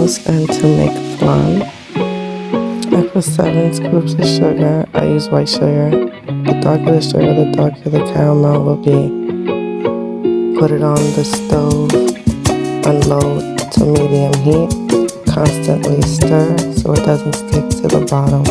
caramelized and to make flan. And for 7 scoops of sugar, I use white sugar. The darker the sugar, the darker the caramel will be. Put it on the stove on low to medium heat. Constantly stir so it doesn't stick to the bottom.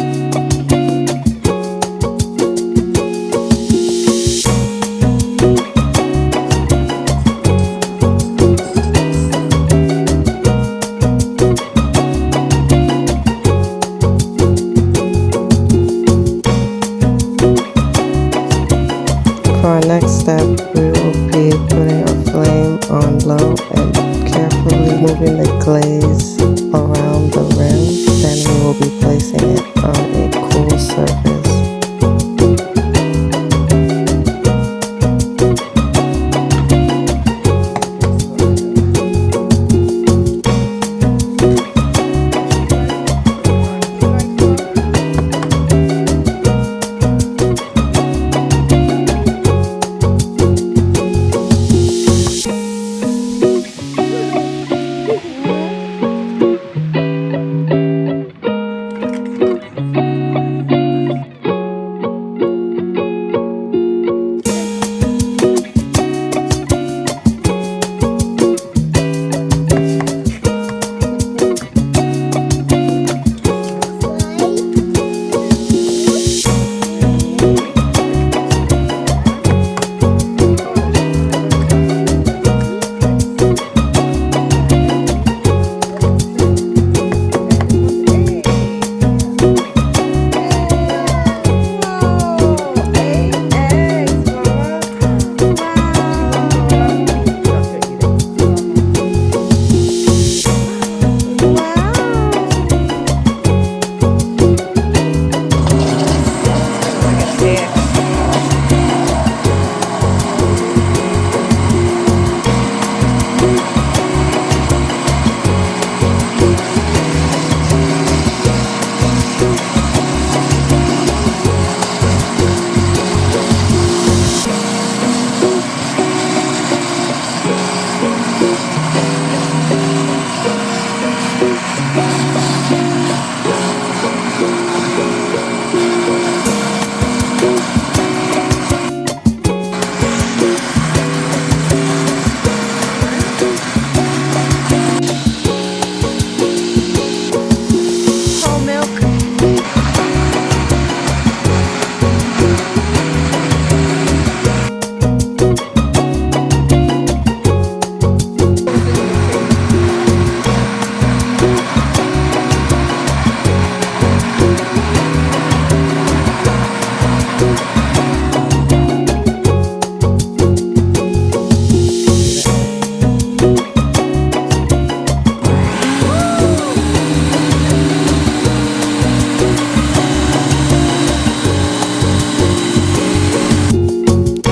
For our next step, we will be putting our flame on low and carefully moving the glaze around the rim. Then we will be placing it on a cool surface.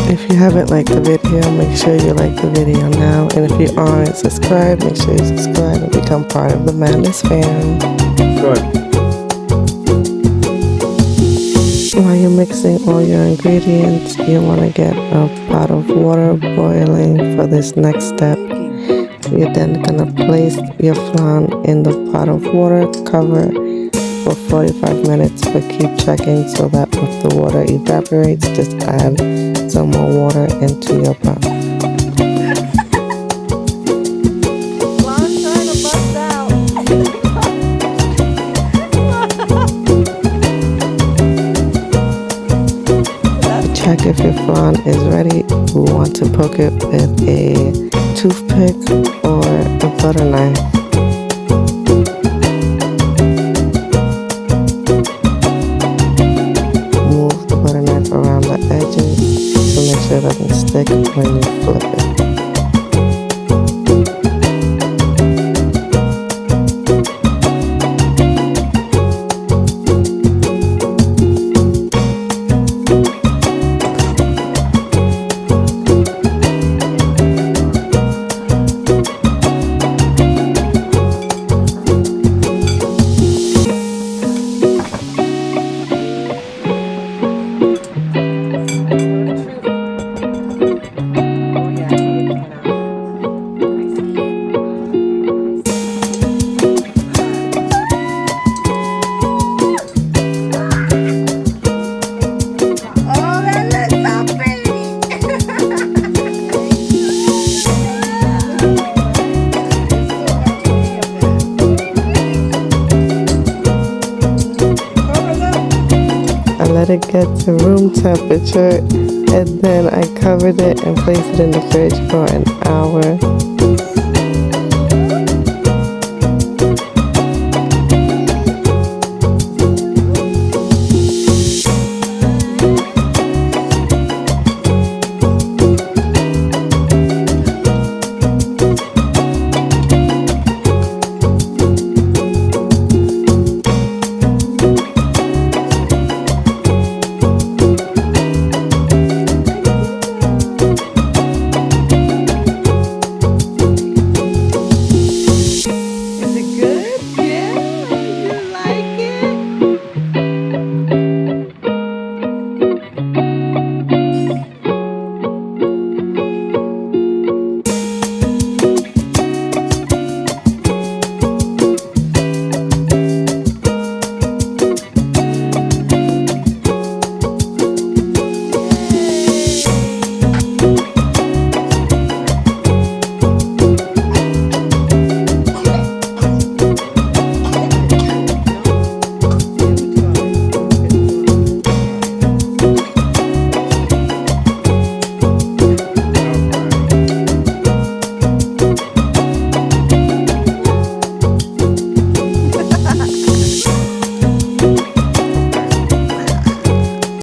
If you haven't liked the video, make sure you like the video now. And if you aren't subscribed, make sure you subscribe and become part of the Madness fam. Good. While you're mixing all your ingredients, you want to get a pot of water boiling for this next step. You're then going to place your flan in the pot of water, cover for 45 minutes, but keep checking so that if the water evaporates, just add some more water into your pot. Check if your flan is ready. We want to poke it with a toothpick or a butter knife. Move the butter knife around the edges to make sure it doesn't stick when you flip it. let it get to room temperature, and then I covered it and placed it in the fridge for an hour.